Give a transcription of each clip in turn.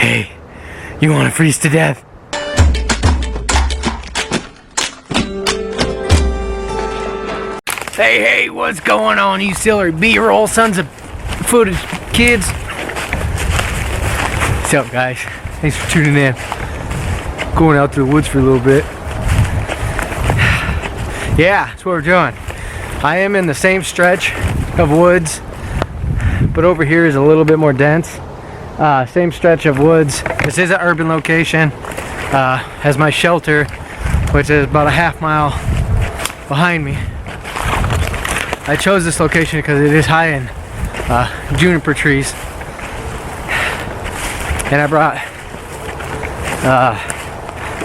Hey, you want to freeze to death? Hey, what's going on, you silly B-roll sons of footage kids? What's up, guys? Thanks for tuning in. Going out to the woods for a little bit. Yeah, that's what we're doing. I am in the same stretch of woods, but over here is a little bit more dense. Same stretch of woods. This is an urban location. Has my shelter, which is about a half mile behind me. I chose this location because it is high in juniper trees, and I brought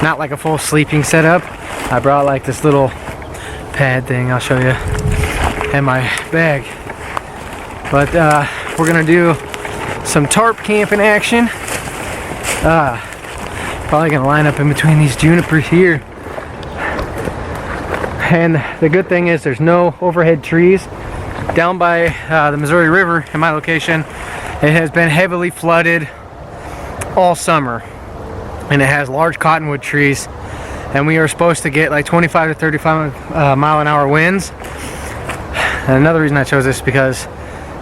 not like a full sleeping setup. I brought like this little pad thing, I'll show you, in my bag. But we're gonna do some tarp camping action. Probably gonna line up in between these junipers here. And the good thing is there's no overhead trees. Down by the Missouri River in my location, it has been heavily flooded all summer. And it has large cottonwood trees. And we are supposed to get like 25 to 35 mile an hour winds. And another reason I chose this is because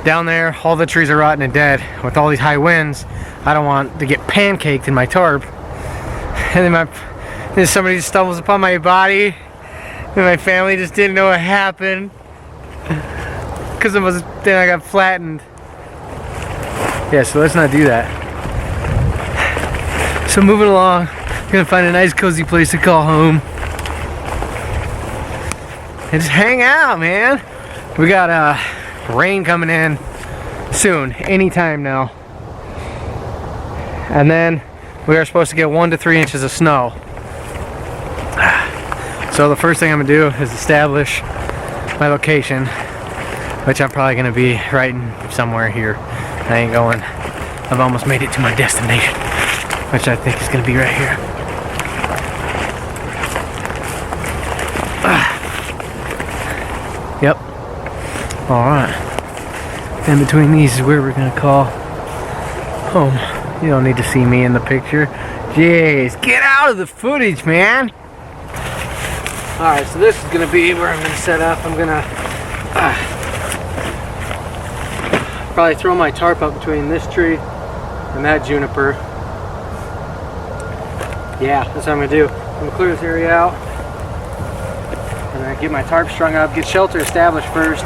down there, all the trees are rotten and dead. With all these high winds, I don't want to get pancaked in my tarp. And then somebody just stumbles upon my body, and my family just didn't know what happened because then I got flattened. Yeah, so let's not do that. So moving along, I'm gonna find a nice cozy place to call home and just hang out, man. We got rain coming in soon, anytime now. And then we are supposed to get 1 to 3 inches of snow. So the first thing I'm gonna do is establish my location, which I'm probably gonna be right in somewhere here. I ain't going. I've almost made it to my destination, which I think is gonna be right here. Yep. Alright. In between these is where we're gonna call home. You don't need to see me in the picture. Jeez, get out of the footage, man. Alright, so this is gonna be where I'm gonna set up. I'm gonna probably throw my tarp up between this tree and that juniper. Yeah, that's what I'm gonna do. I'm gonna clear this area out and then get my tarp strung up, get shelter established first.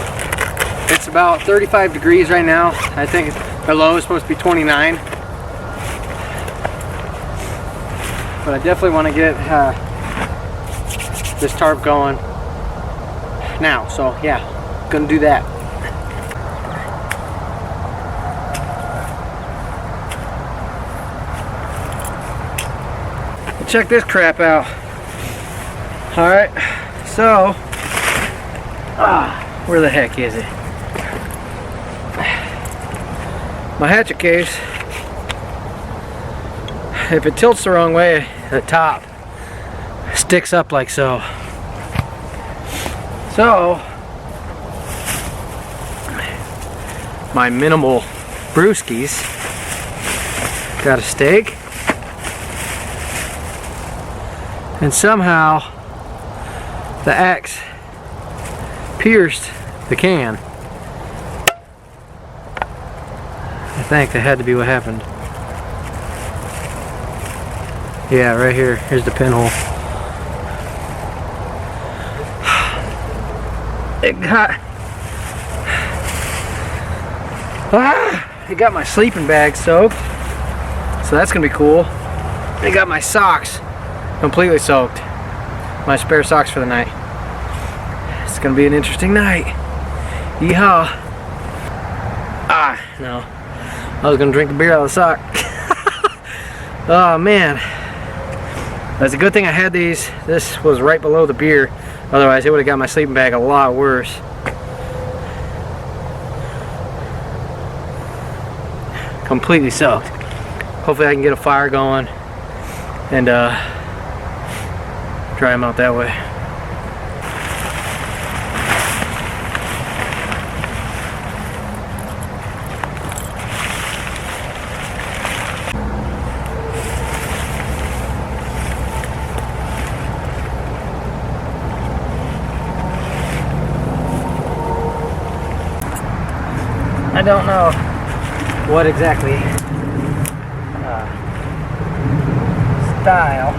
It's about 35 degrees right now. I think the low is supposed to be 29. But I definitely want to get this tarp going now. So yeah, gonna do that. Check this crap out. Alright, so where the heck is it? My hatchet case, if it tilts the wrong way, the top sticks up like so. So my minimal brewskis got a stake, and somehow the axe pierced the can. I think that had to be what happened. Yeah, right here. Here's the pinhole. It got my sleeping bag soaked, so that's gonna be cool. It got my socks completely soaked. My spare socks for the night. It's gonna be an interesting night. Yeehaw. No. I was gonna drink a beer out of the sock. Oh man. That's a good thing I had these. This was right below the beer. Otherwise it would have got my sleeping bag a lot worse. Completely soaked. Hopefully I can get a fire going and dry them out that way. I don't know what exactly style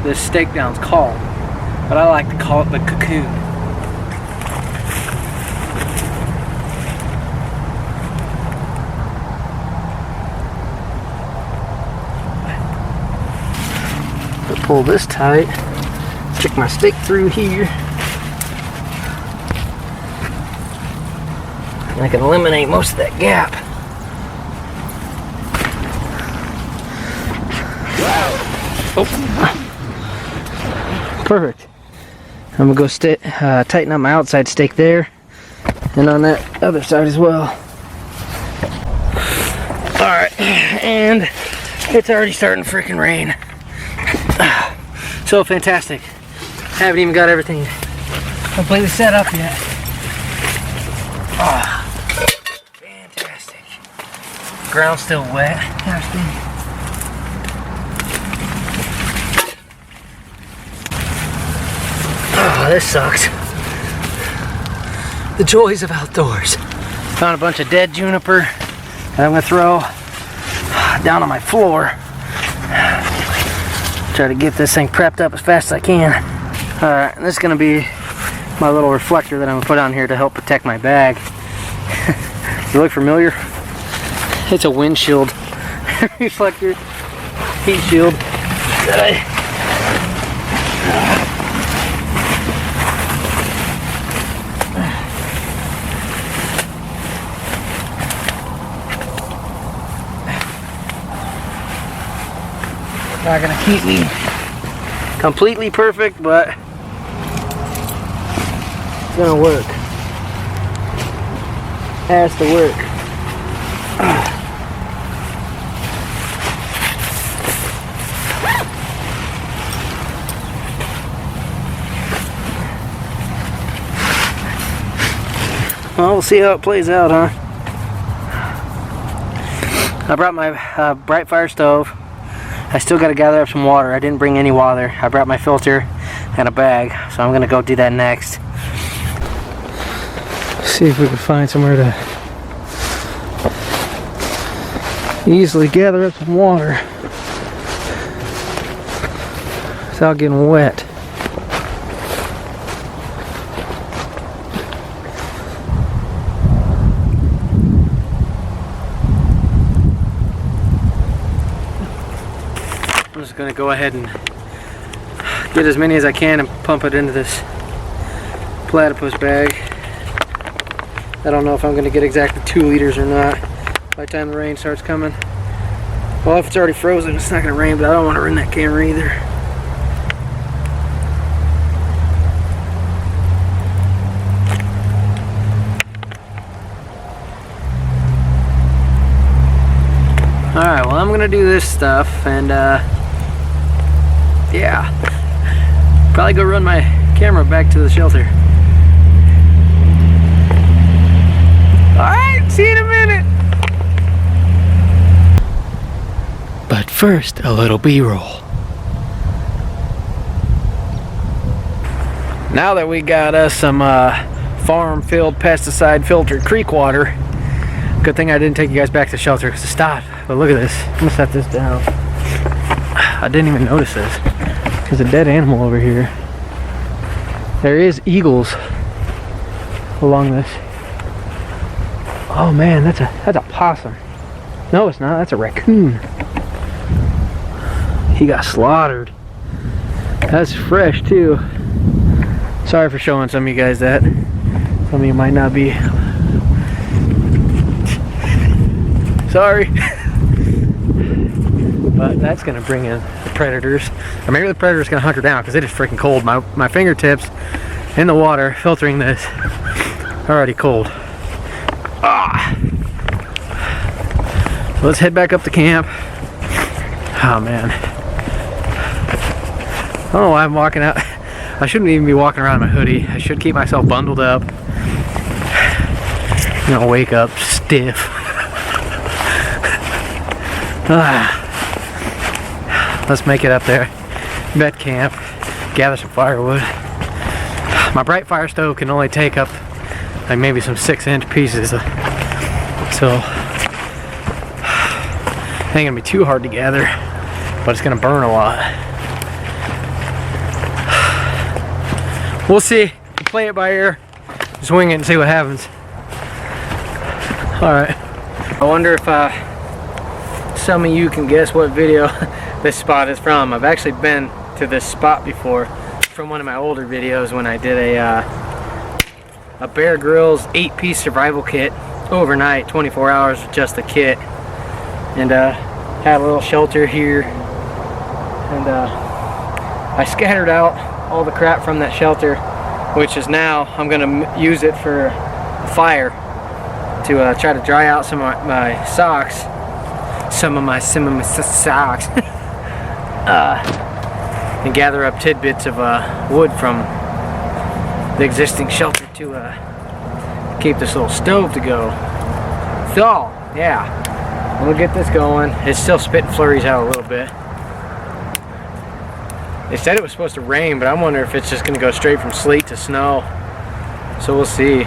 this stake down's called, but I like to call it the cocoon. I'll pull this tight, stick my stick through here, and I can eliminate most of that gap. Oh. Perfect. I'm gonna go tighten up my outside stake there, and on that other side as well. Alright, and it's already starting to freaking rain. So fantastic. Haven't even got everything completely set up yet. Oh, fantastic. Ground's still wet. Oh, this sucks. The joys of outdoors. Found a bunch of dead juniper that I'm gonna throw down on my floor. Try to get this thing prepped up as fast as I can. Alright, this is gonna be my little reflector that I'm gonna put on here to help protect my bag. Does it look familiar? It's a windshield reflector, heat shield that not gonna keep me completely perfect, but it's gonna work. Has to work. Well, we'll see how it plays out, huh? I brought my bright fire stove. I still got to gather up some water. I didn't bring any water. I brought my filter and a bag, so I'm going to go do that next. See if we can find somewhere to easily gather up some water without getting wet. I'm just going to go ahead and get as many as I can and pump it into this platypus bag. I don't know if I'm going to get exactly 2 liters or not by the time the rain starts coming. Well, if it's already frozen, it's not going to rain, but I don't want to ruin that camera either. Alright, well, I'm going to do this stuff and yeah, probably go run my camera back to the shelter. Alright, see you in a minute. But first, a little B-roll. Now that we got us some farm field pesticide filtered creek water, good thing I didn't take you guys back to the shelter because it stopped. But look at this. I'm gonna set this down. I didn't even notice this. There's a dead animal over here. There is eagles along this. Oh man, that's a possum. No, it's not. That's a raccoon. He got slaughtered. That's fresh too. Sorry for showing some of you guys that. Some of you might not be. Sorry. But that's gonna bring in the predators. Or maybe the predator's gonna hunt her down because it is freaking cold. My fingertips in the water filtering this are already cold. Ah. So let's head back up to camp. Oh man. I don't know why I'm walking out. I shouldn't even be walking around in my hoodie. I should keep myself bundled up. I'm gonna wake up stiff. Let's make it up there. Bet camp. Gather some firewood. My bright fire stove can only take up like maybe some 6-inch pieces, so it ain't gonna be too hard to gather, but it's gonna burn a lot. We'll see. We'll play it by ear, just wing it and see what happens. All right. I wonder if some of you can guess what video this spot is from. I've actually been to this spot before from one of my older videos when I did a Bear Grylls 8-piece survival kit overnight, 24 hours with just the kit, and had a little shelter here, and I scattered out all the crap from that shelter, which is now I'm gonna use it for a fire to try to dry out some of my socks, some of my socks, and gather up tidbits of wood from the existing shelter to keep this little stove to go. So yeah, we'll get this going. It's still spitting flurries out a little bit. They said it was supposed to rain, but I wonder if it's just gonna go straight from sleet to snow. So we'll see.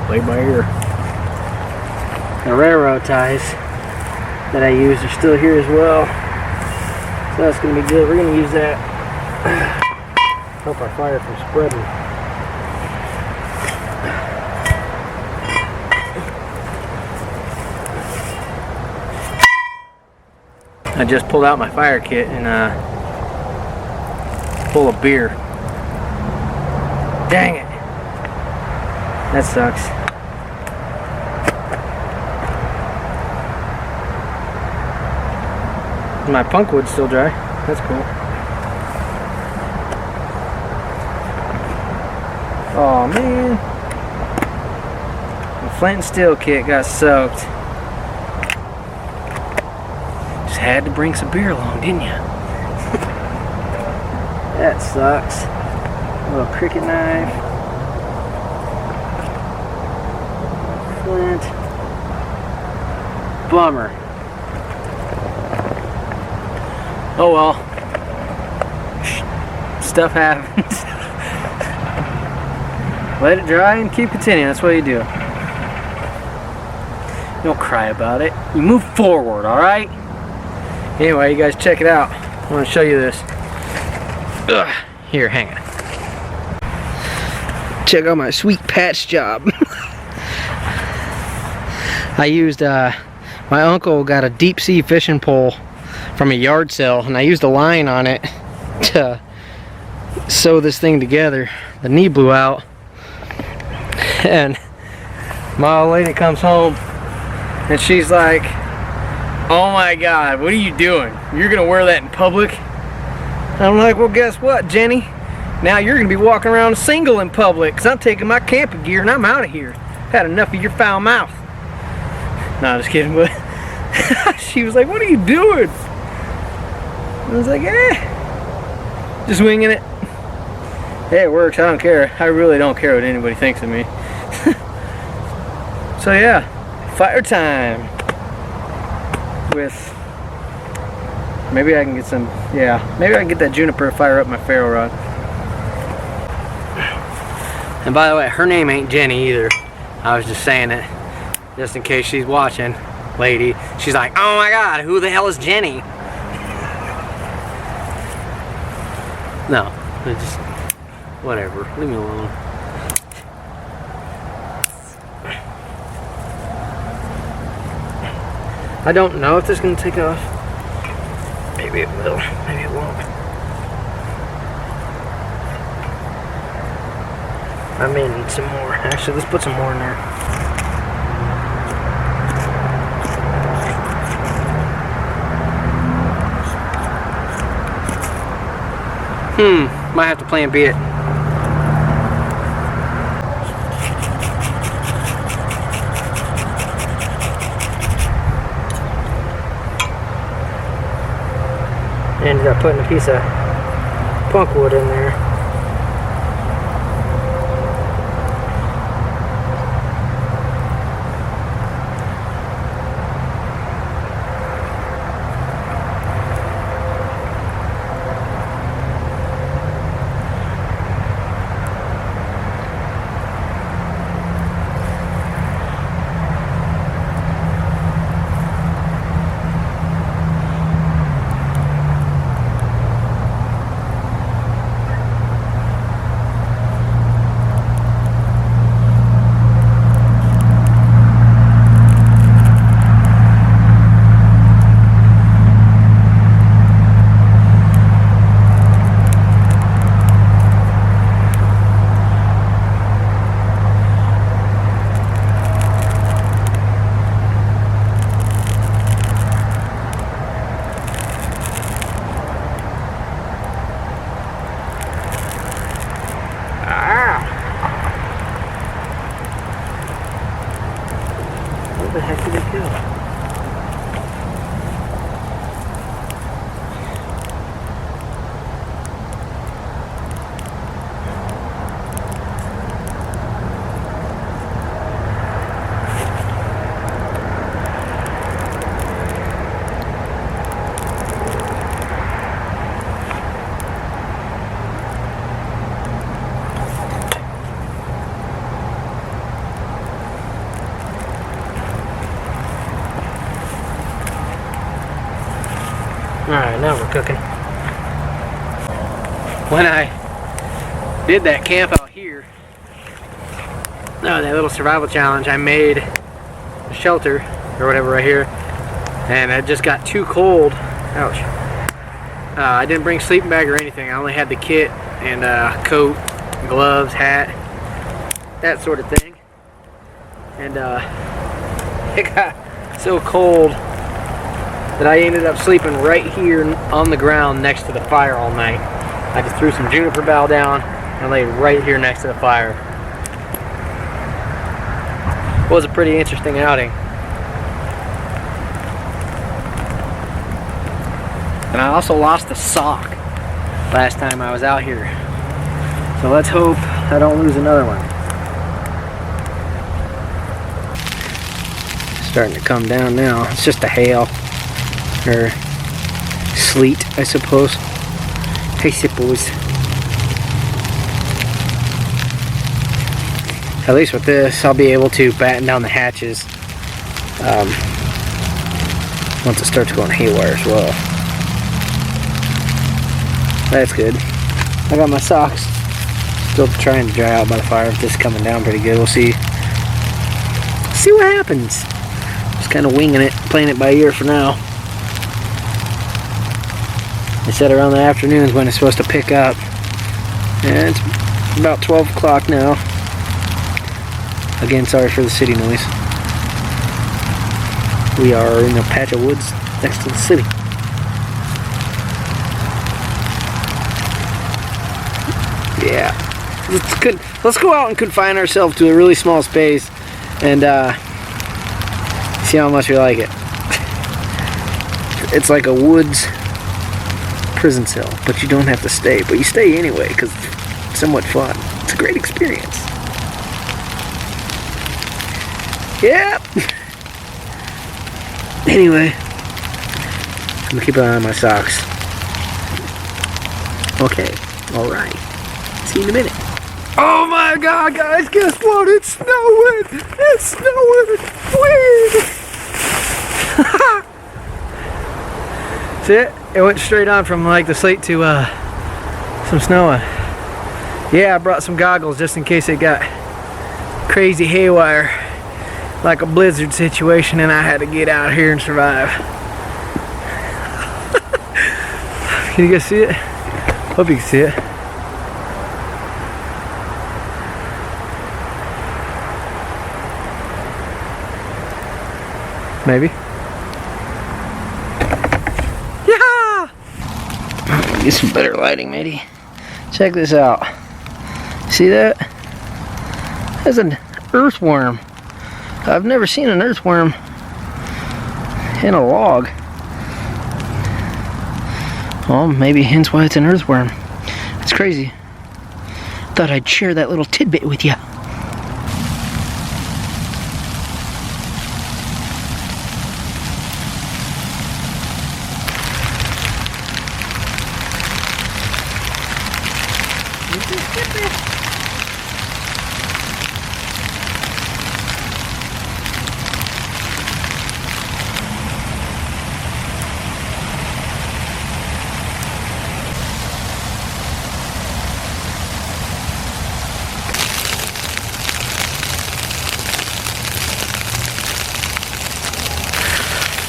Play by ear. The railroad ties that I used are still here as well, so that's gonna be good. We're gonna use that. Help our fire from spreading. I just pulled out my fire kit and full of beer. Dang it. That sucks. My punk wood's still dry. That's cool. Oh man. The flint and steel kit got soaked. Just had to bring some beer along, didn't you? That sucks. A little cricket knife. Flint. Bummer. Oh well. Stuff happens. Let it dry and keep continuing. That's what you do. Don't cry about it. You move forward, alright? Anyway, you guys check it out. I want to show you this. Ugh. Here, hang it. Check out my sweet patch job. I used, my uncle got a deep sea fishing pole from a yard sale, and I used a line on it to sew this thing together. The knee blew out, and my old lady comes home and she's like, oh my god, what are you doing? You're gonna wear that in public? And I'm like, well, guess what, Jenny? Now you're gonna be walking around single in public, because I'm taking my camping gear and I'm out of here. Had enough of your foul mouth. No, just kidding, but she was like, what are you doing? I was like, just winging it. Hey, it works, I don't care. I really don't care what anybody thinks of me. So yeah, fire time. With, maybe I can get some, maybe I can get that juniper fire up my ferro rod. And by the way, her name ain't Jenny either. I was just saying it, just in case she's watching, lady. She's like, oh my god, who the hell is Jenny? No, it's just, whatever, leave me alone. I don't know if this is going to take off. Maybe it will, maybe it won't. I may need some more. Actually, let's put some more in there. Might have to plan B it. Ended up putting a piece of punk wood in there. Where the heck did it go? Alright, now we're cooking. When I did that camp out here, that little survival challenge, I made a shelter or whatever right here, and it just got too cold. Ouch. I didn't bring a sleeping bag or anything. I only had the kit and coat, gloves, hat, that sort of thing. And it got so cold that I ended up sleeping right here on the ground next to the fire all night. I just threw some juniper bough down and laid right here next to the fire. It was a pretty interesting outing. And I also lost a sock last time I was out here. So let's hope I don't lose another one. It's starting to come down now. It's just a hail. Or sleet, I suppose. At least with this, I'll be able to batten down the hatches once it starts going haywire as well. That's good. I got my socks still trying to dry out by the fire. This is coming down pretty good. We'll see. See what happens. Just kind of winging it, playing it by ear for now. They said around the afternoons when it's supposed to pick up. And it's about 12 o'clock now. Again, sorry for the city noise. We are in a patch of woods next to the city. Yeah. Let's go out and confine ourselves to a really small space and see how much we like it. It's like a woods prison cell, but you don't have to stay. But you stay anyway because it's somewhat fun. It's a great experience. Yep. Anyway, I'm gonna keep an eye on my socks. Okay. All right. See you in a minute. Oh my God, guys! Guess what? It's snowing. It's snowing. Whee! See it? It went straight on from like the sleet to some snow. Yeah, I brought some goggles just in case it got crazy haywire, like a blizzard situation, and I had to get out here and survive. Can you guys see it? Hope you can see it. Maybe. Get some better lighting, matey. Check this out. See that? That's an earthworm. I've never seen an earthworm in a log. Well, maybe hence why it's an earthworm. It's crazy. Thought I'd share that little tidbit with you.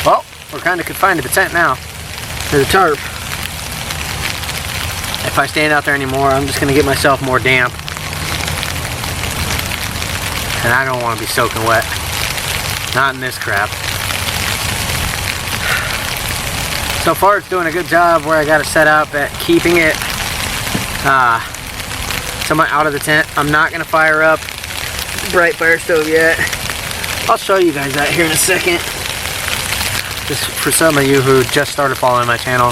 Well, we're kind of confined to the tent now, to the tarp. If I stand out there anymore, I'm just going to get myself more damp. And I don't want to be soaking wet. Not in this crap. So far it's doing a good job where I got it set up at keeping it somewhat out of the tent. I'm not going to fire up bright fire stove yet. I'll show you guys that here in a second. Just for some of you who just started following my channel,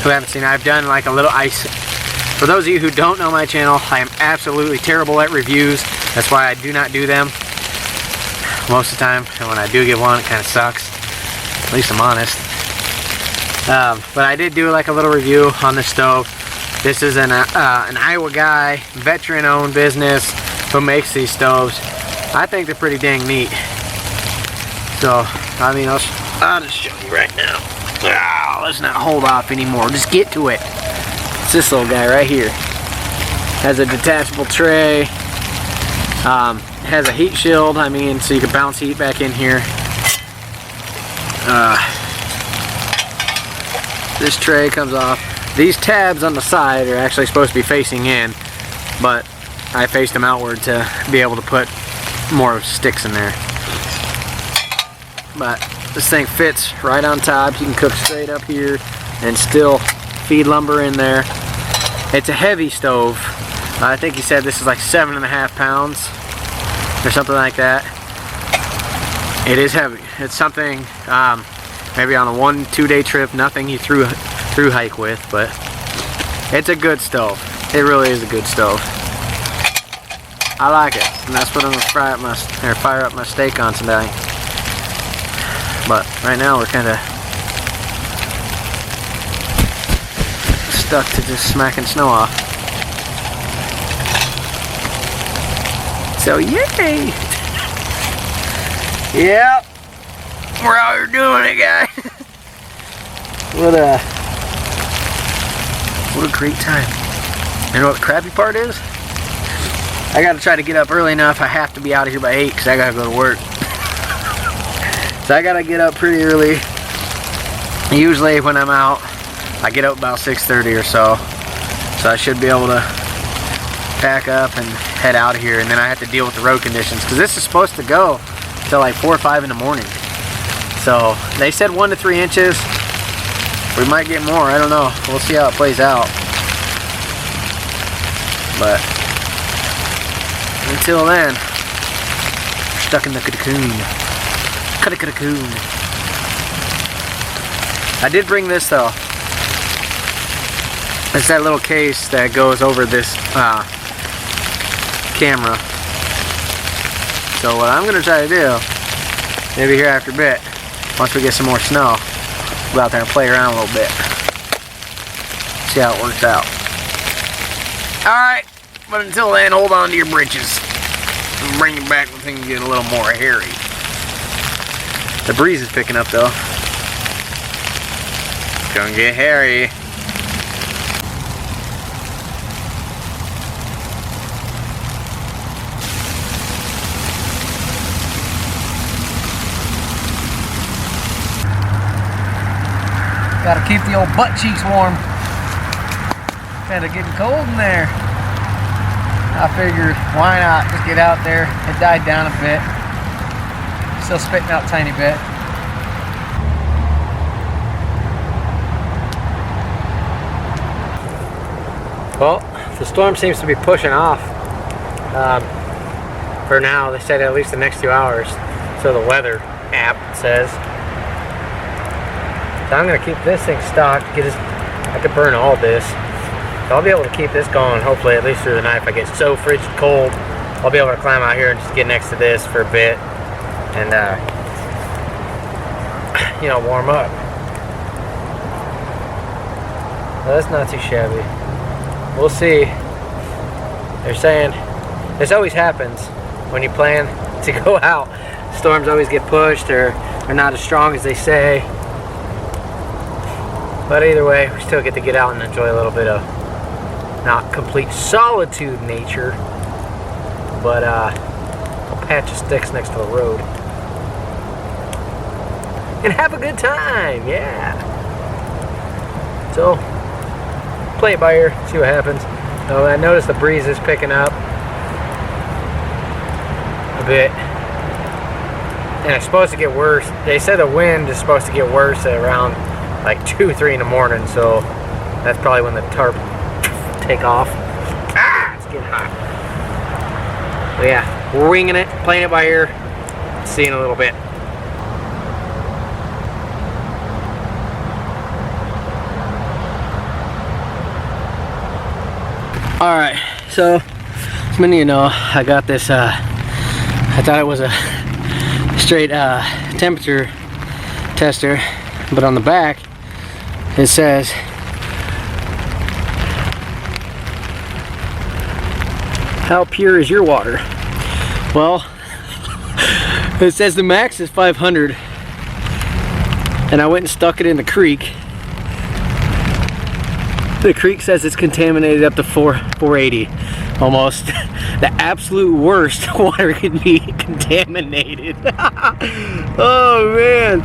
who haven't seen it, I've done like a little ice. For those of you who don't know my channel, I am absolutely terrible at reviews. That's why I do not do them most of the time. And when I do get one, it kind of sucks. At least I'm honest. But I did do like a little review on this stove. This is an Iowa guy, veteran-owned business who makes these stoves. I think they're pretty dang neat. So, I mean, I'll just show you right now. Let's not hold off anymore. Just get to it. It's this little guy right here. Has a detachable tray. Has a heat shield. I mean, so you can bounce heat back in here. This tray comes off. These tabs on the side are actually supposed to be facing in, but I faced them outward to be able to put more sticks in there. But this thing fits right on top. You can cook straight up here and still feed lumber in there. It's a heavy stove. I think he said this is like 7.5 pounds or something like that. It is heavy. It's something maybe on a 1-2 day trip, nothing you through hike with, but it's a good stove. It really is a good stove. I like it, and that's what I'm gonna fire up my steak on tonight. But right now we're kind of stuck to just smacking snow off. So yay! Yep, we're out here doing it, guys. What a great time. You know what the crappy part is? I gotta try to get up early enough. I have to be out of here by 8 because I gotta go to work. So I gotta get up pretty early. Usually when I'm out, I get up about 6:30 or so. So I should be able to pack up and head out of here. And then I have to deal with the road conditions because this is supposed to go till like 4 or 5 in the morning. So they said 1 to 3 inches. We might get more, I don't know. We'll see how it plays out. But until then, we're stuck in the cocoon. Cocoon. I did bring this though. It's that little case that goes over this camera. So what I'm gonna try to do, maybe here after a bit, once we get some more snow, go out there and play around a little bit. See how it works out. Alright, but until then, hold on to your britches. I'll bring you back when things get a little more hairy. The breeze is picking up though. It's gonna get hairy. Gotta keep the old butt cheeks warm. Kinda getting cold in there. I figured, why not just get out there. It died down a bit. Still spitting out a tiny bit. Well, the storm seems to be pushing off. For now, they said at least the next 2 hours. So the weather app says. So I'm gonna keep this thing stocked. I could burn all this. So I'll be able to keep this going, hopefully at least through the night. If I get so frigid cold, I'll be able to climb out here and just get next to this for a bit and you know, warm up. Well, that's not too shabby. We'll see. They're saying this always happens when you plan to go out. Storms always get pushed or are not as strong as they say. But either way, we still get to get out and enjoy a little bit of not complete solitude nature, but a patch of sticks next to the road. And have a good time, yeah. So, play it by ear, see what happens. So I noticed the breeze is picking up a bit. And it's supposed to get worse. They said the wind is supposed to get worse at around like 2, 3 in the morning, so that's probably when the tarp take off. It's getting hot. But yeah, we're winging it, playing it by ear, see in a little bit. Alright, so as many of you know, I got this, I thought it was a straight temperature tester, but on the back it says how pure is your water? Well, it says the max is 500, and I went and stuck it in the creek. The creek says it's contaminated up to 480, almost. The absolute worst water could be contaminated. Oh man!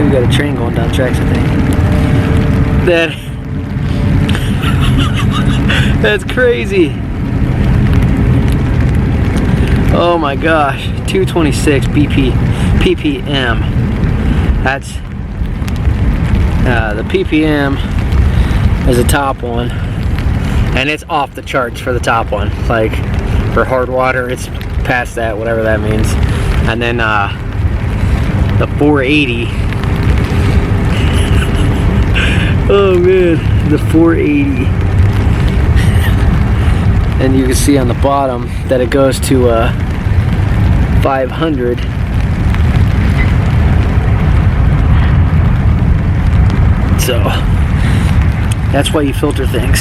We got a train going down tracks, I think. That's crazy. Oh my gosh, 226 ppm. That's the ppm is the top one, and it's off the charts for the top one. Like for hard water, it's past that, whatever that means. And then the 480. Oh man, the 480. And you can see on the bottom that it goes to 500. So that's why you filter things.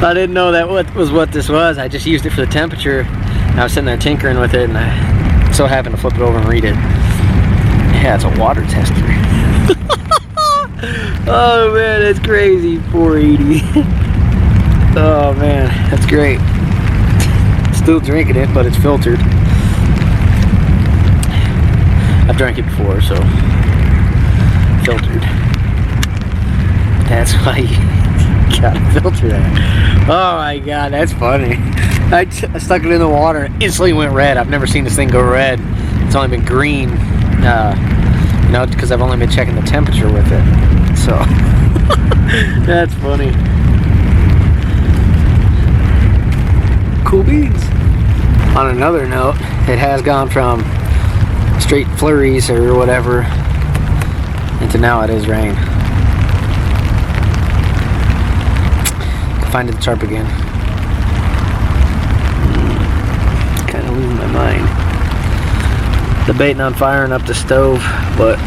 I didn't know that was what this was. I just used it for the temperature. And I was sitting there tinkering with it, and I so happened to flip it over and read it. Yeah, it's a water tester. Oh man, that's crazy. 480. Oh man, that's great. Still drinking it, but it's filtered. I've drank it before, so filtered. That's why you gotta filter that. Oh my god, that's funny. I stuck it in the water and it instantly went red. I've never seen this thing go red. It's only been green, you know, because I've only been checking the temperature with it. So that's funny. Cool beans. On another note, it has gone from straight flurries or whatever into now it is rain. Find the tarp again. Kind of losing my mind. Debating on firing up the stove, but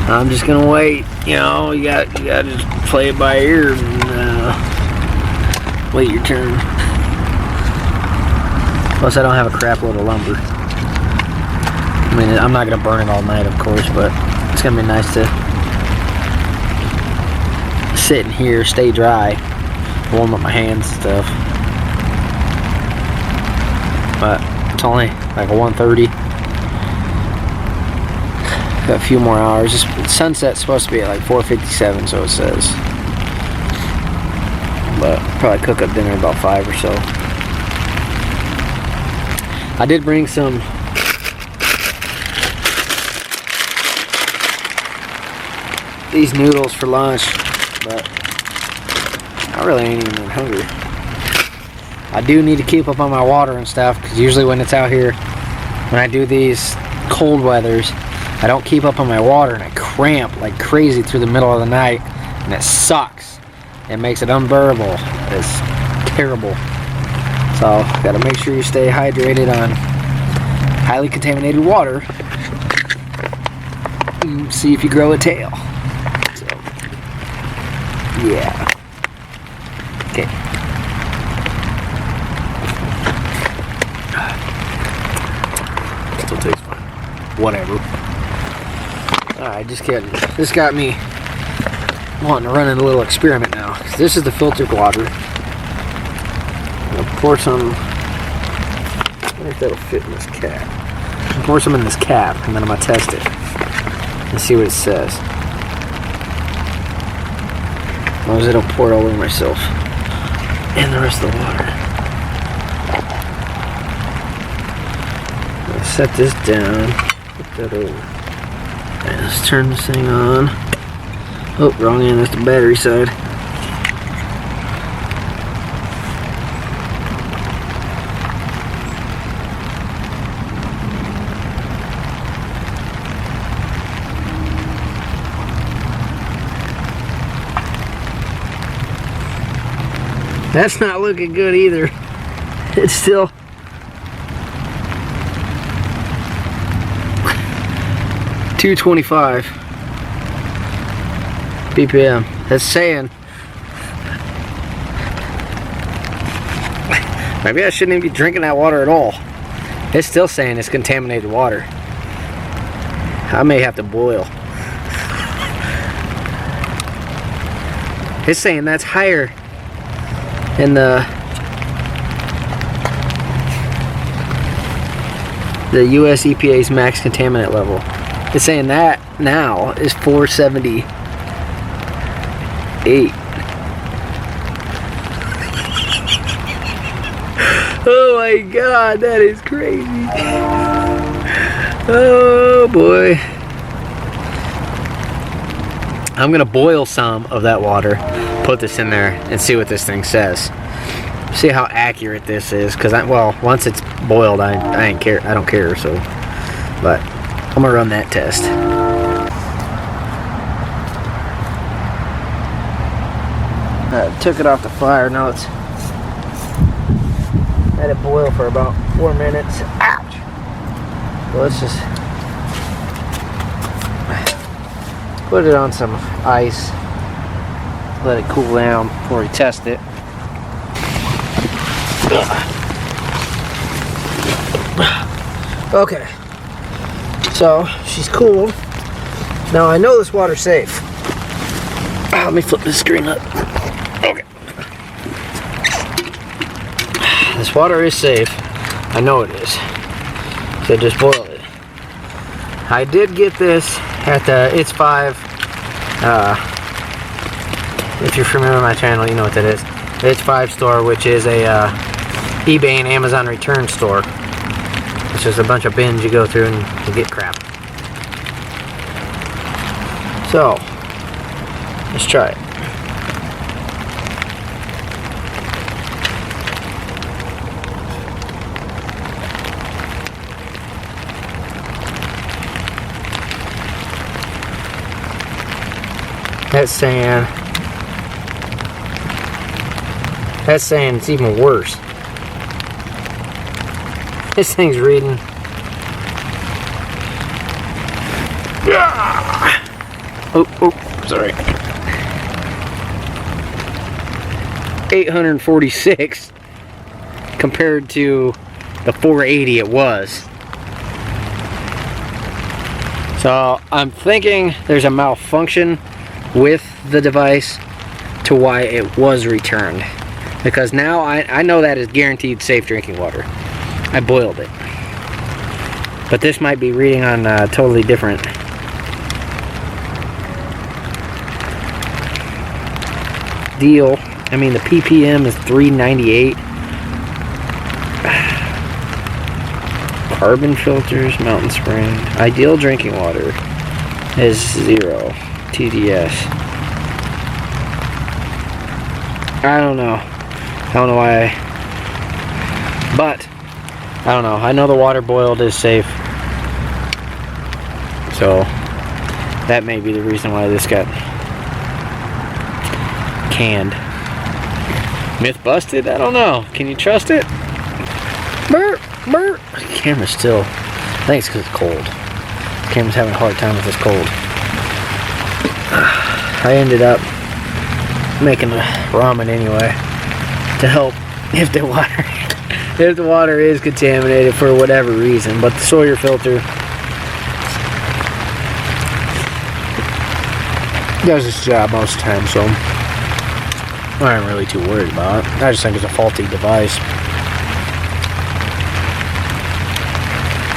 I'm just gonna wait. You know, you got to just play it by ear and wait your turn. Plus, I don't have a crap load of lumber. I mean, I'm not gonna burn it all night, of course, but it's gonna be nice to sit in here, stay dry, warm up my hands and stuff. But it's only like a 1:30. Got a few more hours. Sunset's supposed to be at like 4:57, so it says. But probably cook up dinner about 5 or so. I did bring some these noodles for lunch, but I really ain't even that hungry. I do need to keep up on my water and stuff, because usually when it's out here, when I do these cold weathers, I don't keep up on my water and I cramp like crazy through the middle of the night, and it sucks. It makes it unbearable. It's terrible. So, gotta make sure you stay hydrated on highly contaminated water. See if you grow a tail. So, yeah. Okay. Still tastes fine. Whatever. Alright, just kidding. This got me wanting to run in a little experiment now. This is the filtered water. I'm gonna pour some. I wonder if that'll fit in this cap. I'll pour some in this cap, and then I'm gonna test it and see what it says. As long as I don't pour it all over myself and the rest of the water. I'll set this down. Put that over. And let's turn this thing on. Oh, wrong end. That's the battery side. That's not looking good either. It's still... $225 BPM. That's saying maybe I shouldn't even be drinking that water at all. It's still saying it's contaminated water. I may have to boil. It's saying that's higher in the US EPA's max contaminant level. It's saying that now is 478. Oh my God, that is crazy. Oh boy. I'm gonna boil some of that water, put this in there, and see what this thing says. See how accurate this is, because well, once it's boiled, I ain't care. I don't care. So, but I'm gonna run that test. Took it off the fire. Now let's let it boil for about 4 minutes. Ouch! So let's just put it on some ice. Let it cool down before we test it. Okay, so she's cooled. Now I know this water's safe. Let me flip this screen up. Okay. This water is safe. I know it is. So just boil it. I did get this at the It's 5. If you're familiar with my channel, you know what that is. The It's 5 store, which is a eBay and Amazon return store. It's just a bunch of bins you go through and you get crap. So, let's try it. That's saying it's even worse. This thing's reading. Oh, sorry. 846 compared to the 480 it was. So I'm thinking there's a malfunction with the device to why it was returned. Because now I know that is guaranteed safe drinking water. I boiled it. But this might be reading on totally different. Deal. I mean, the ppm is 398. Carbon filters, Mountain Spring. Ideal drinking water is 0. TDS. I don't know. I don't know why. But I don't know. I know the water boiled is safe. So that may be the reason why this got canned. Myth busted? I don't know. Can you trust it? Burp, burp. The camera's still. I think it's because it's cold. The camera's having a hard time with this cold. I ended up making the ramen anyway to help if the water is contaminated for whatever reason, but the Sawyer filter does its job most of the time, so I'm not really too worried about it. I just think it's a faulty device.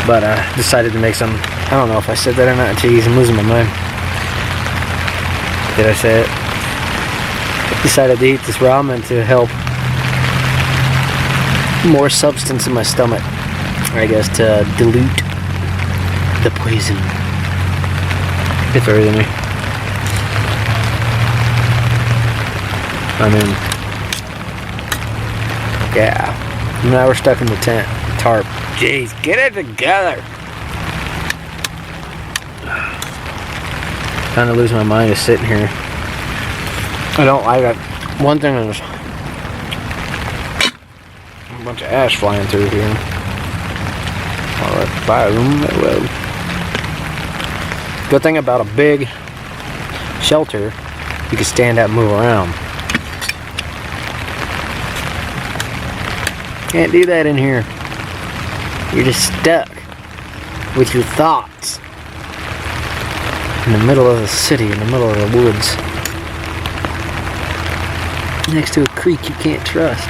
But I decided to make some, I don't know if I said that or not, jeez, I'm losing my mind. Did I say it? Decided to eat this ramen to help more substance in my stomach, I guess, to dilute the poison. It's further than me. I mean, yeah. Now we're stuck in the tent. Tarp. Jeez, get it together. Kind of losing my mind just sitting here. I don't like it. One thing is, bunch of ash flying through here. Alright, boom. Well. Good thing about a big shelter, you can stand up and move around. Can't do that in here. You're just stuck with your thoughts in the middle of the city, in the middle of the woods, next to a creek you can't trust.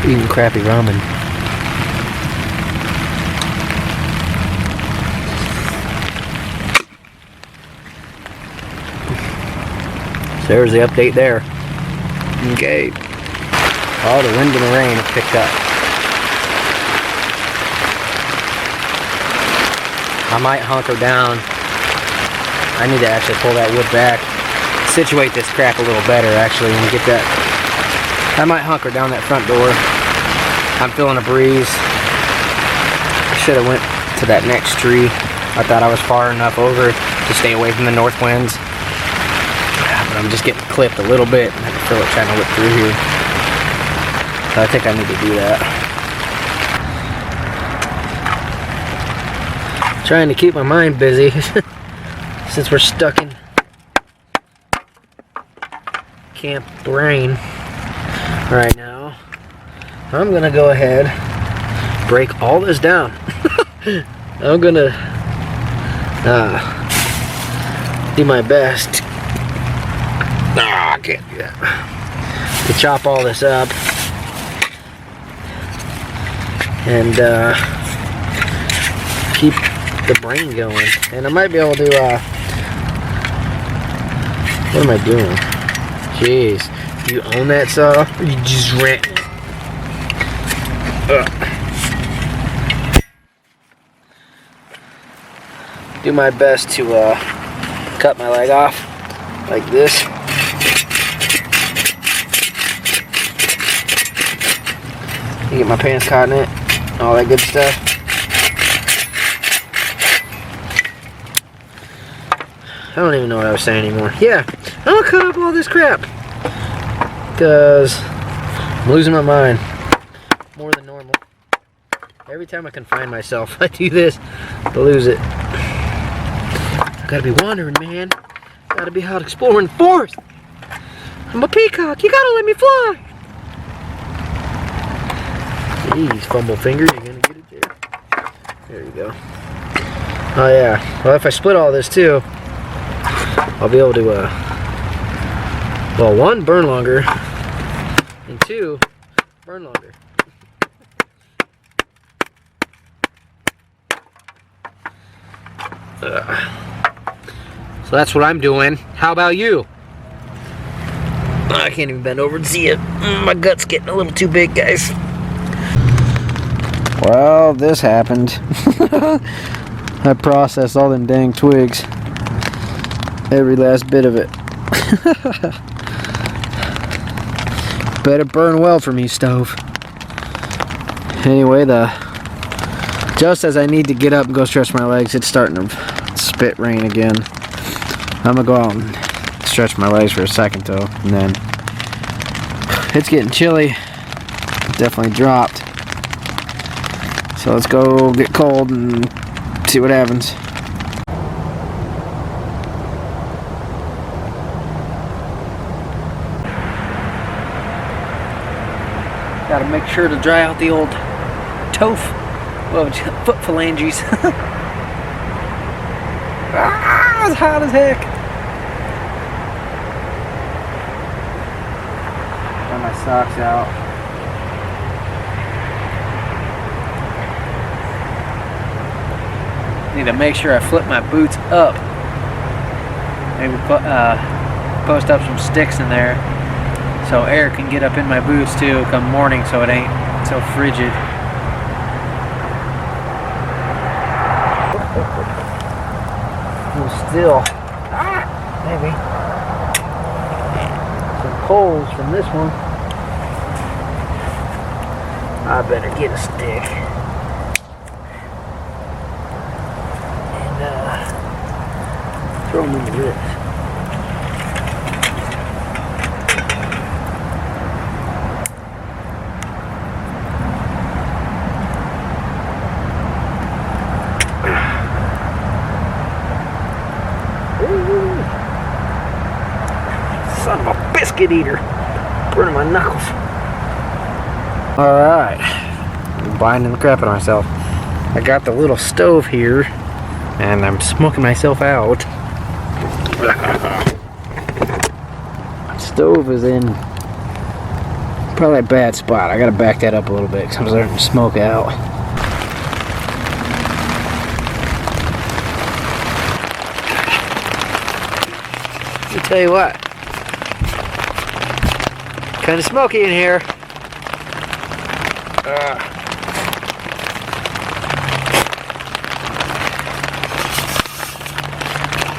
Eating crappy ramen. So there's the update there. Okay. Oh, the wind and the rain have picked up. I might hunker down. I need to actually pull that wood back, situate this crap a little better actually, and get that. I might hunker down that front door. I'm feeling a breeze. I should have went to that next tree. I thought I was far enough over to stay away from the north winds. But I'm just getting clipped a little bit. I can feel it trying to whip through here. So I think I need to do that. Trying to keep my mind busy since we're stuck in Camp Rain right now. I'm gonna go ahead, break all this down. I'm gonna do my best. I can't do that. To chop all this up and keep the brain going. And I might be able to what am I doing? Jeez, you own that saw or you just rent one? Do my best to cut my leg off like this. Get my pants caught in it, all that good stuff. I don't even know what I was saying anymore. Yeah, I'm gonna cut up all this crap because I'm losing my mind more than normal. Every time I can find myself, I do this to lose it. I gotta be wandering, man. Gotta be out exploring the forest. I'm a peacock. You gotta let me fly. Jeez, fumble finger, you're gonna get it there. There you go. Oh yeah, well if I split all this too, I'll be able to, well, one, burn longer, and two, burn longer. So that's what I'm doing. How about you? I can't even bend over and see it. My gut's getting a little too big, guys. Well, this happened. I processed all them dang twigs. Every last bit of it. Better burn well for me, stove. Anyway, just as I need to get up and go stretch my legs, it's starting to spit rain again. I'm gonna go out and stretch my legs for a second though, and then it's getting chilly. It definitely dropped. So let's go get cold and see what happens. Gotta make sure to dry out the old toe, well, foot phalanges. Ah, it's hot as heck. Got my socks out. Need to make sure I flip my boots up. Maybe post up some sticks in there so air can get up in my boots too come morning, so it ain't so frigid. A little still. Maybe. Some poles from this one. I better get a stick. Throw them in the ribs. skid eater. Burning my knuckles. Alright. I'm blinding the crap out of myself. I got the little stove here, and I'm smoking myself out. Stove is in probably a bad spot. I gotta back that up a little bit because I'm starting to smoke out. Let me tell you what, kind of smoky in here.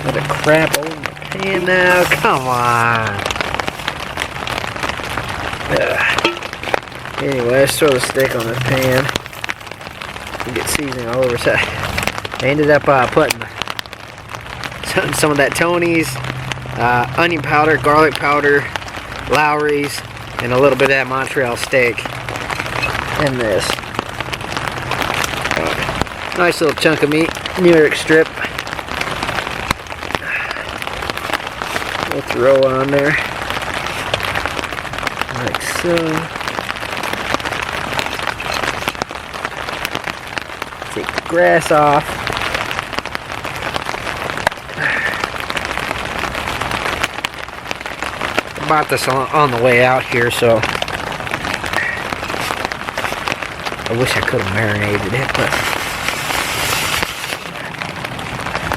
Let it crap over my pan now. Come on. Anyway, let's throw the steak on this pan. You get seasoning all over. So I ended up putting some of that Tony's, onion powder, garlic powder, Lowry's, and a little bit of that Montreal steak in this. Nice little chunk of meat, New York strip. We'll throw on there like so. Take the grass off. I bought this on the way out here, so I wish I could have marinated it, but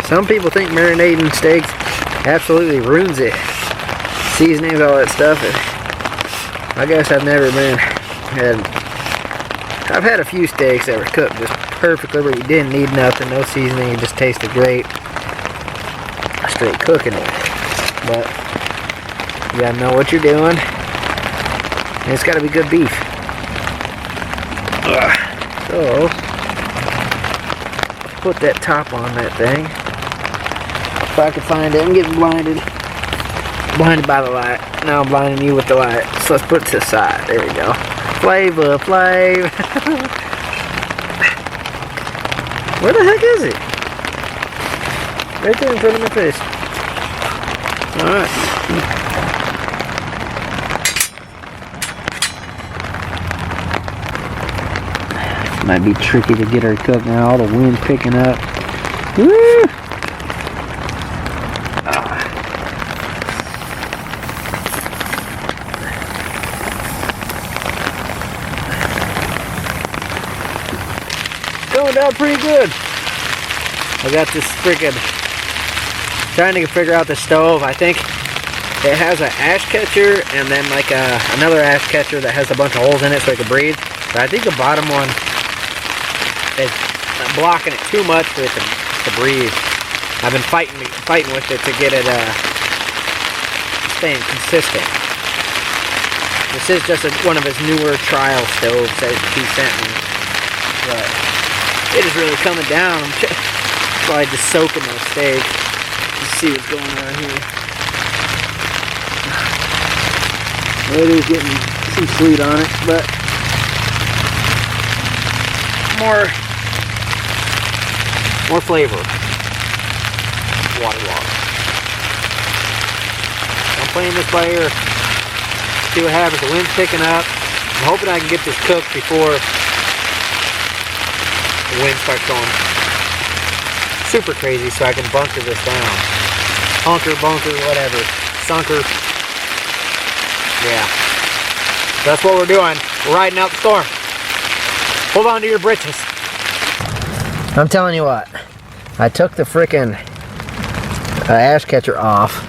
some people think marinating steaks absolutely ruins it. Seasonings, all that stuff. I guess I've never been. I've had a few steaks that were cooked just perfectly where you didn't need nothing, no seasoning, it just tasted great. Straight cooking it. But you gotta know what you're doing. And it's gotta be good beef. So let's put that top on that thing. If I can find it, I'm getting blinded. Blinded by the light. Now I'm blinding you with the light. So let's put it to the side. There we go. Flavor, flavor. Where the heck is it? Right there in front of my face. Alright. Might be tricky to get her cooked now. All the wind picking up. Woo! Going down pretty good. I got this freaking trying to figure out the stove. I think it has an ash catcher and then like another ash catcher that has a bunch of holes in it so it can breathe. But I think the bottom one is blocking it too much for it to breathe. I've been fighting with it to get it staying consistent. This is just one of his newer trial stoves that he sent me. But it is really coming down. I'm probably just soaking my steak. Let's see what's going on here. It is getting some sleet on it, but more flavor. Water. I'm playing this by ear. See what happens. The wind's picking up. I'm hoping I can get this cooked before the wind starts going super crazy so I can bunker this down. Hunker, bunker, whatever. Sunker. Yeah. That's what we're doing. We're riding out the storm. Hold on to your britches. I'm telling you what. I took the frickin' ash catcher off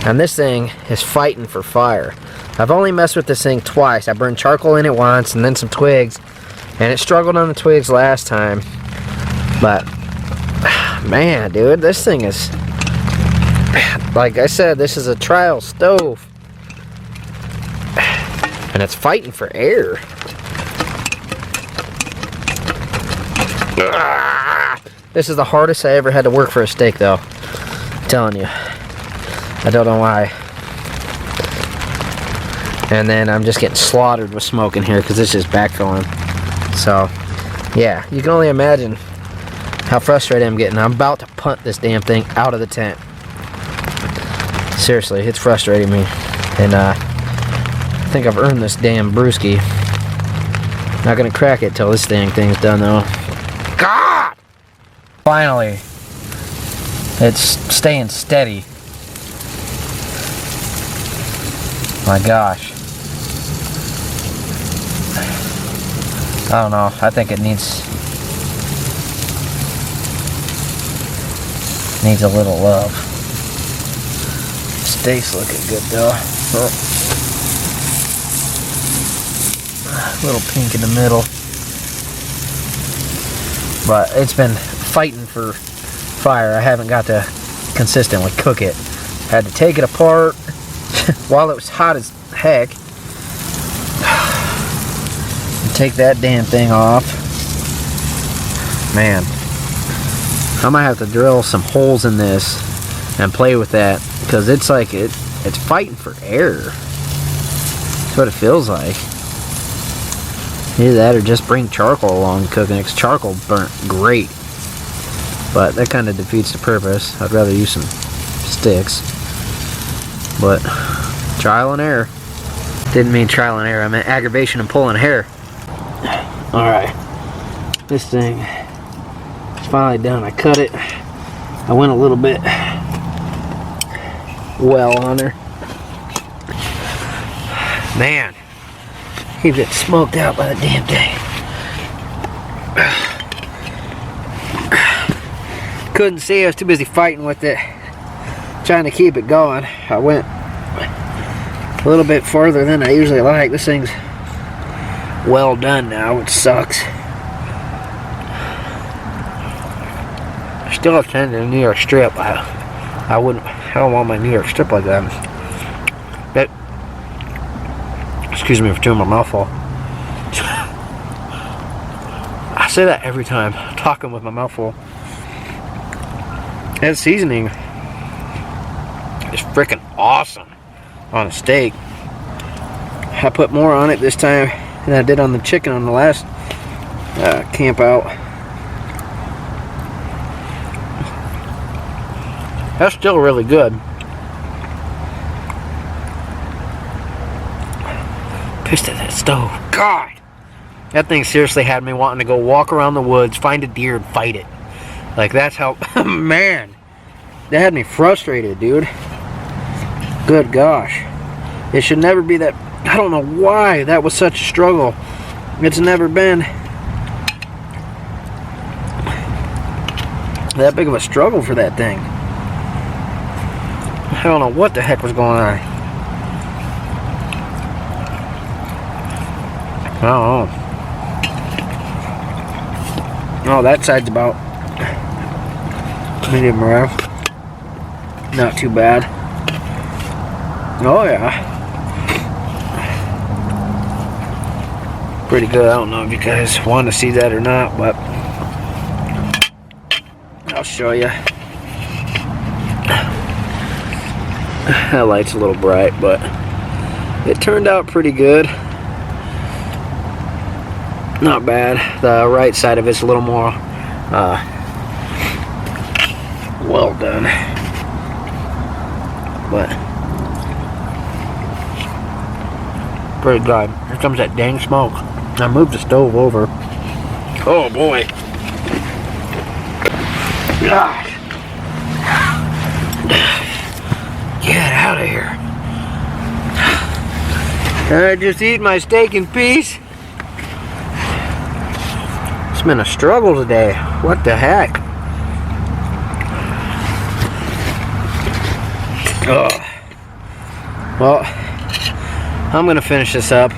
and this thing is fighting for fire. I've only messed with this thing twice. I burned charcoal in it once and then some twigs. And it struggled on the twigs last time. But, man, dude, this thing is, like I said, this is a trial stove. And it's fighting for air. This is the hardest I ever had to work for a steak, though. I'm telling you. I don't know why. And then I'm just getting slaughtered with smoke in here because it's just backfilling. So, yeah, you can only imagine how frustrated I'm getting. I'm about to punt this damn thing out of the tent. Seriously, it's frustrating me. And I think I've earned this damn brewski. Not gonna crack it till this dang thing's done though. God! Finally, it's staying steady. My gosh. I don't know. I think it needs a little love. Steak's looking good though. Oh. A little pink in the middle. But it's been fighting for fire. I haven't got to consistently cook it. Had to take it apart while it was hot as heck. Take that damn thing off. Man, I might have to drill some holes in this and play with that, because it's like it's fighting for air. That's what it feels like. Either that or just bring charcoal along cooking it, because charcoal burnt great, but that kind of defeats the purpose. I'd rather use some sticks, but trial and error. Didn't mean trial and error, I meant aggravation and pulling hair. Alright, this thing is finally done. I cut it. I went a little bit well on her. Man, he gets smoked out by the damn thing. Couldn't see, I was too busy fighting with it, trying to keep it going. I went a little bit further than I usually like. This thing's well done now, which sucks. I still have to a New York strip. I don't want my New York strip like that. But excuse me for chewing my mouth full. I say that every time, talking with my mouth full. That seasoning is freaking awesome on a steak. I put more on it this time than I did on the chicken on the last camp out. That's still really good. Pissed at that stove. God! That thing seriously had me wanting to go walk around the woods, find a deer, and fight it. Like, that's how... Man! That had me frustrated, dude. Good gosh. It should never be that... I don't know why that was such a struggle. It's never been that big of a struggle for that thing. I don't know what the heck was going on. I don't know. Oh, that side's about medium rare. Not too bad. Oh yeah. Pretty good. I don't know if you guys want to see that or not, but I'll show you. That light's a little bright, but it turned out pretty good. Not bad. The right side of it's a little more well done, but pretty good. Here comes that dang smoke. I moved the stove over. Oh boy. Gosh. Get out of here. I just eat my steak in peace. It's been a struggle today. What the heck? Oh. Well, I'm gonna finish this up.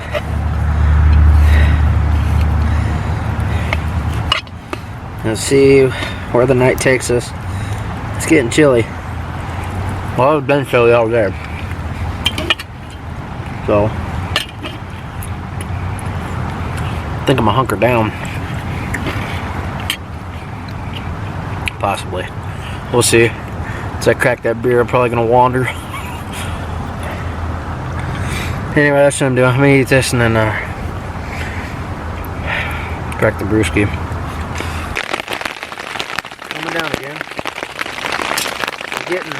Let's see where the night takes us. It's getting chilly. Well, it's been chilly all day. So, I think I'm gonna hunker down. Possibly. We'll see. Once I crack that beer, I'm probably gonna wander. Anyway, that's what I'm doing. I'm gonna eat this and then crack the brewski. Coming down again. I'm getting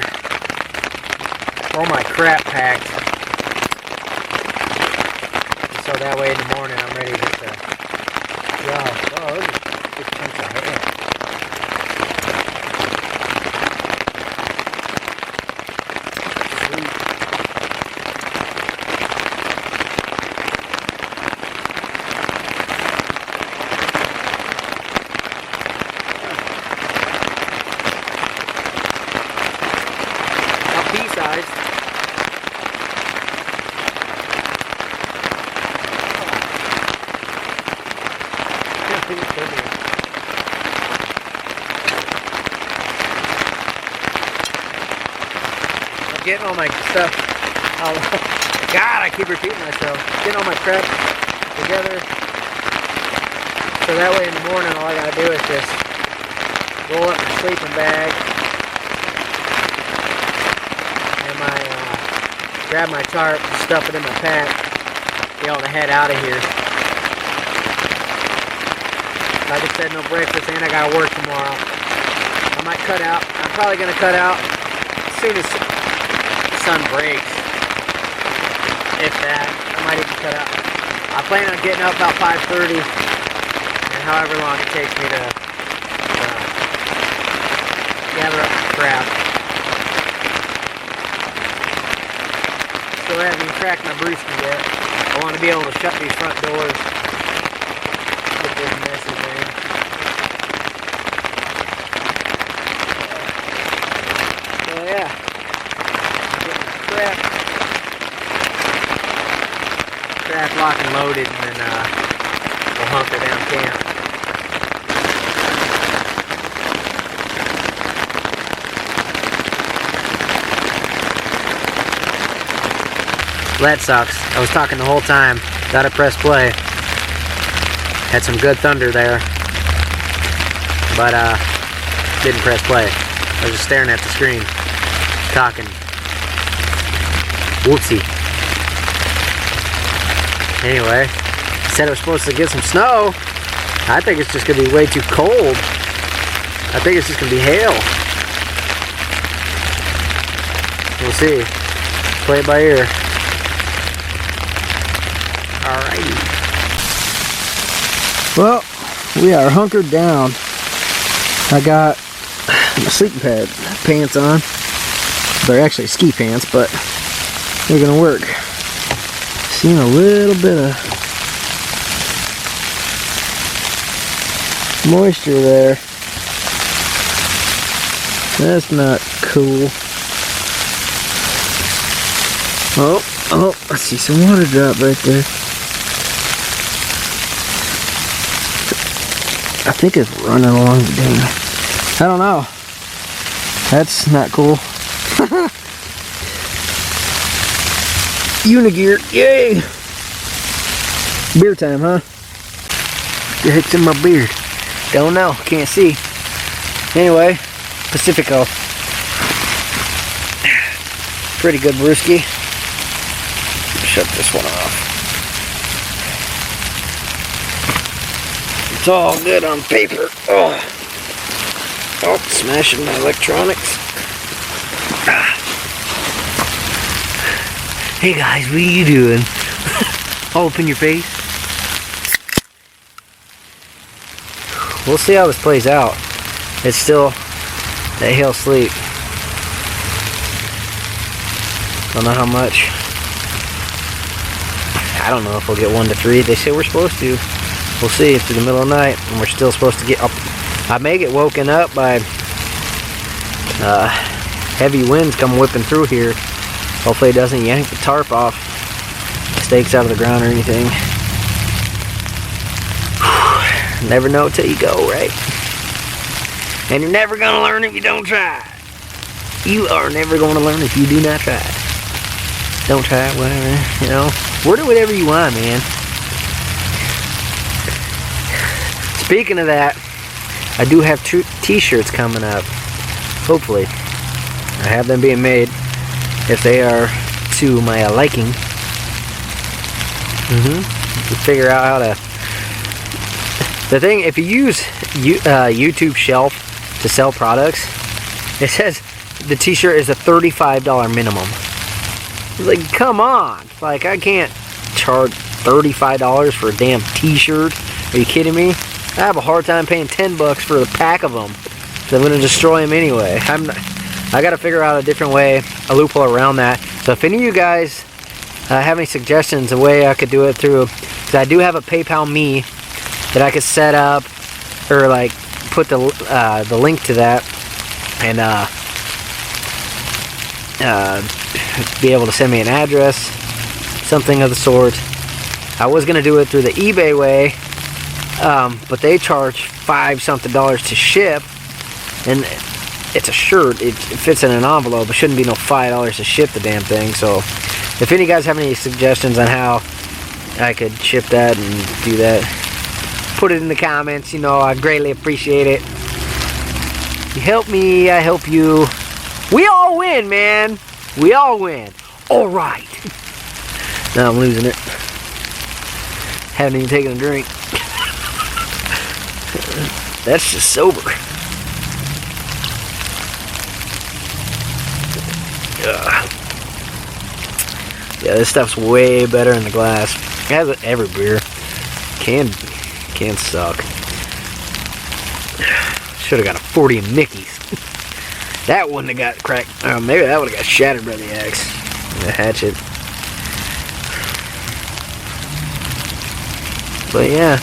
all my crap packed that way in the morning I'm ready to hit the job. Oh, those are big chunks of hair. Sweet. Now pea-sized. I'm getting all my stuff. Oh, God, I keep repeating myself. Getting all my prep together. So that way in the morning, all I gotta do is just roll up my sleeping bag and my grab my tarp, stuff it in my pack, be able to head out of here. Like I said, no breakfast, and I gotta work tomorrow. I might cut out. I'm probably gonna cut out as soon as the sun breaks. If that, I might even cut out. I plan on getting up about 5:30, and however long it takes me to gather up my crap. Still haven't even cracked my brewski yet. I want to be able to shut these front doors. Get this messy thing. So yeah, getting my crap locked and loaded, and then we'll hunker down camp. That sucks. I was talking the whole time. Gotta press play. Had some good thunder there, but didn't press play. I was just staring at the screen, talking. Whoopsie. Anyway, said it was supposed to get some snow. I think it's just gonna be way too cold. I think it's just gonna be hail. We'll see. Play it by ear. Alrighty. Well, we are hunkered down. I got my sleeping pants on. They're actually ski pants, but they're gonna work. Seeing a little bit of moisture there. That's not cool. Oh, I see some water drop right there. I think it's running along the dam. I don't know. That's not cool. Unigear, yay! Beer time, huh? What the heck's in my beard? Don't know, can't see. Anyway, Pacifico. Pretty good brewski. Shut this one off. It's all good on paper. Oh, smashing my electronics. Hey guys, what are you doing? All up in your face. We'll see how this plays out. It's still that hail sleet. Don't know how much. I don't know if we'll get 1 to 3. They say we're supposed to. We'll see. It's in the middle of the night, and we're still supposed to get up. I may get woken up by heavy winds come whipping through here. Hopefully it doesn't yank the tarp off, stakes out of the ground or anything. Never know till you go, right? And you're never gonna learn if you don't try. You are never gonna learn if you do not try. Don't try it, whatever, you know. Order whatever you want, man. Speaking of that, I do have t-shirts coming up. Hopefully. I have them being made if they are to my liking. You figure out how to... The thing, if you use YouTube Shelf to sell products, it says the t-shirt is a $35 minimum. It's like, come on. Like, I can't charge $35 for a damn t-shirt. Are you kidding me? I have a hard time paying 10 bucks for a pack of them. So I'm gonna destroy them anyway. I gotta figure out a different way, a loophole around that. So if any of you guys have any suggestions, a way I could do it through, because I do have a PayPal Me that I could set up, or like put the link to that, and be able to send me an address, something of the sort. I was gonna do it through the eBay way, but they charge $5 something to ship, and it's a shirt. It fits in an envelope. It shouldn't be no $5 to ship the damn thing. So if any of you guys have any suggestions on how I could ship that and do that, put it in the comments. You know, I greatly appreciate it. You help me, I help you. We all win, man. We all win. All right. Now I'm losing it. Haven't even taken a drink. That's just sober. Yeah, this stuff's way better in the glass. It has every beer. Can suck. Should have got a 40 of Mickey's. That wouldn't have got cracked. Maybe that would have got shattered by the axe. The hatchet. But yeah,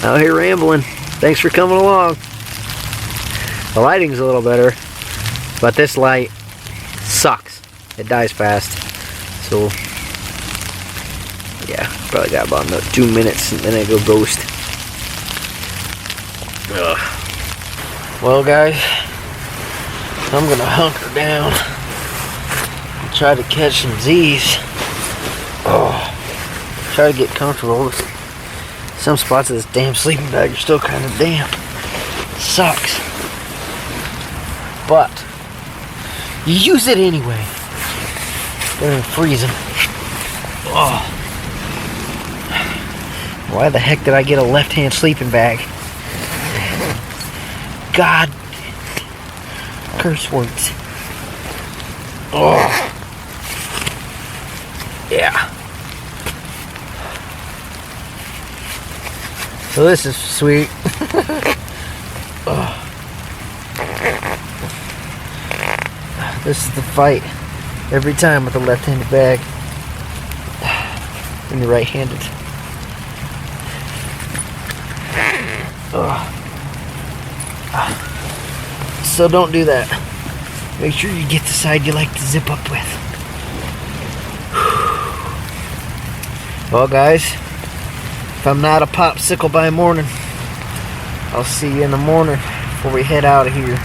out here rambling. Thanks for coming along. The lighting's a little better, but this light sucks. It dies fast. So yeah, probably got about another 2 minutes and then I go ghost. Ugh. Well guys, I'm gonna hunker down and try to catch some Z's. Try to get comfortable. Some spots of this damn sleeping bag are still kind of damp. Sucks. But you use it anyway. Better than freezing. Why the heck did I get a left-hand sleeping bag? God. Curse words. Yeah. So this is sweet. This is the fight every time with the left-handed bag when you're right-handed. So don't do that. Make sure you get the side you like to zip up with. Well guys, if I'm not a popsicle by morning, I'll see you in the morning before we head out of here.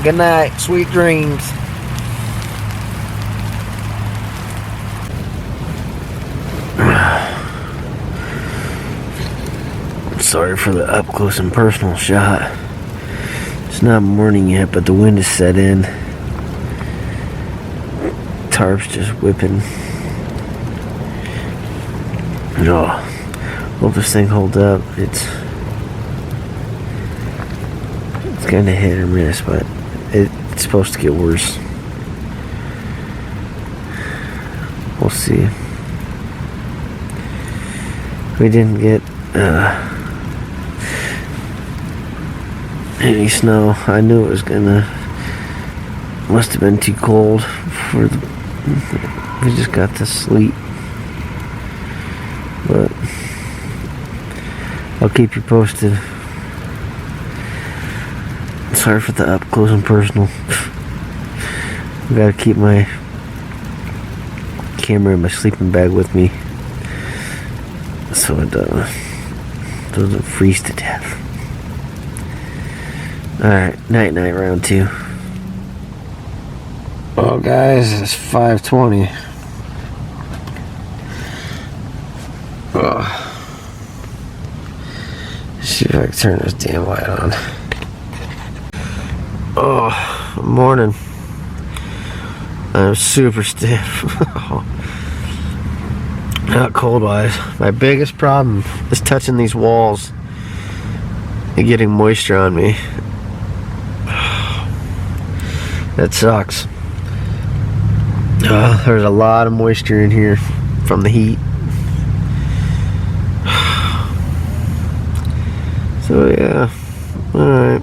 Good night, sweet dreams. Sorry for the up close and personal shot. It's not morning yet, but the wind is set in. Tarp's just whipping. Hope this thing holds up. It's kind of hit or miss, but it's supposed to get worse. We'll see. We didn't get any snow. I knew it was gonna. Must have been too cold for the. We just got the sleet. But I'll keep you posted. Sorry for the up close and personal. I gotta keep my camera and my sleeping bag with me so it doesn't freeze to death. Alright, night round 2. Well guys, it's 5:20. See if I can turn this damn light on. Morning. I'm super stiff. Not cold wise. My biggest problem is touching these walls and getting moisture on me. That sucks. There's a lot of moisture in here. from the heat. So yeah, alright.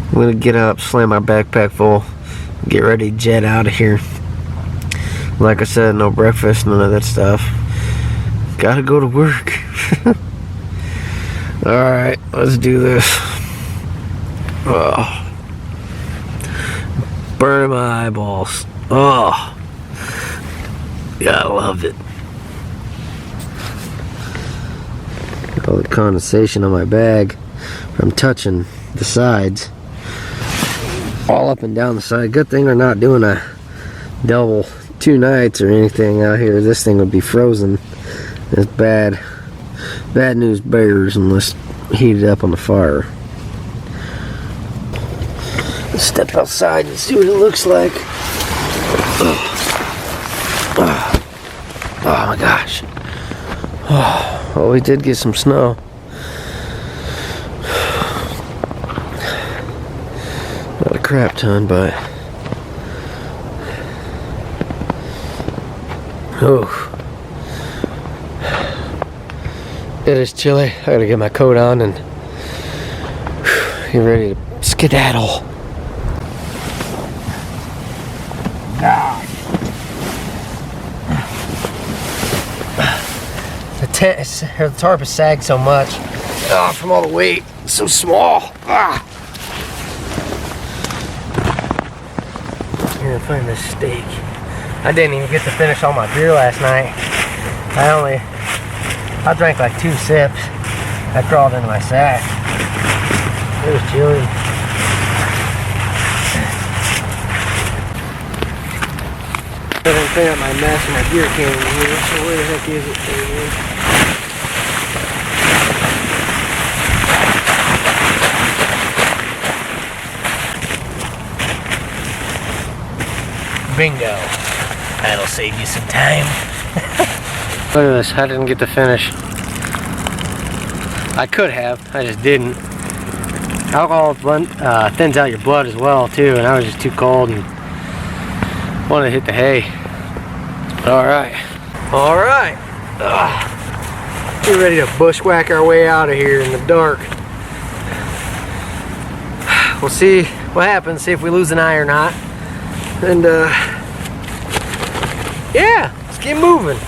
I'm gonna get up, slam my backpack full, get ready to jet out of here. Like I said, no breakfast, none of that stuff. Gotta go to work. Alright, let's do this. Oh. Burning my eyeballs. Oh. Yeah, I love it. All the condensation on my bag from touching the sides. All up and down the side. Good thing they're not doing a double 2 nights or anything out here. This thing would be frozen. It's bad. Bad news bears unless heated up on the fire. Let's step outside and see what it looks like. Oh my gosh. Oh, well, we did get some snow. Not a crap ton, but oh, it is chilly. I gotta get my coat on and get ready to skedaddle. The tarp has sagged so much from all the weight. It's so small. I'm gonna find this steak. I didn't even get to finish all my beer last night. I drank like 2 sips. I crawled into my sack. It was chilly. I didn't clean up my mess in my beer can here, so where the heck is it? There it is. Bingo. That'll save you some time. Look at this, I didn't get to finish. I could have, I just didn't. Alcohol thins out your blood as well too, and I was just too cold and wanted to hit the hay. Alright. Alright. Get ready to bushwhack our way out of here in the dark. We'll see what happens, see if we lose an eye or not. And yeah, let's get moving.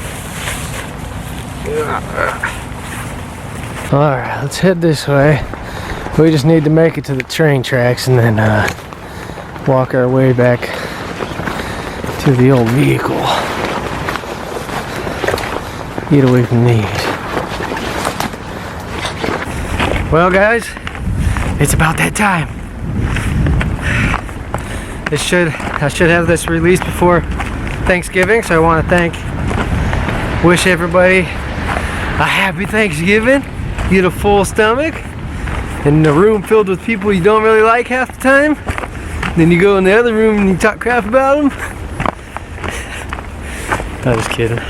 Alright, let's head this way. We just need to make it to the train tracks and then walk our way back to the old vehicle. Get away from these. Well guys, it's about that time. I should have this released before Thanksgiving, so I want to wish everybody a happy Thanksgiving. Get a full stomach in a room filled with people you don't really like half the time. Then you go in the other room and you talk crap about them. I was kidding.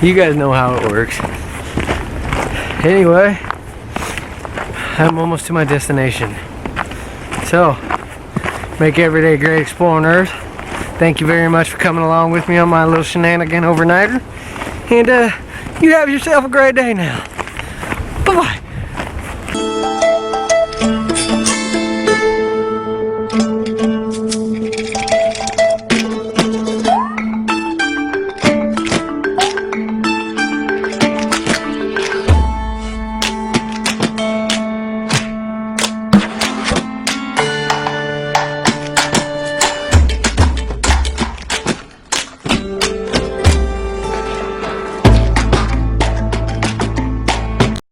You guys know how it works. Anyway, I'm almost to my destination. So, make every day great exploring Earth. Thank you very much for coming along with me on my little shenanigan overnighter. And you have yourself a great day now. Bye-bye.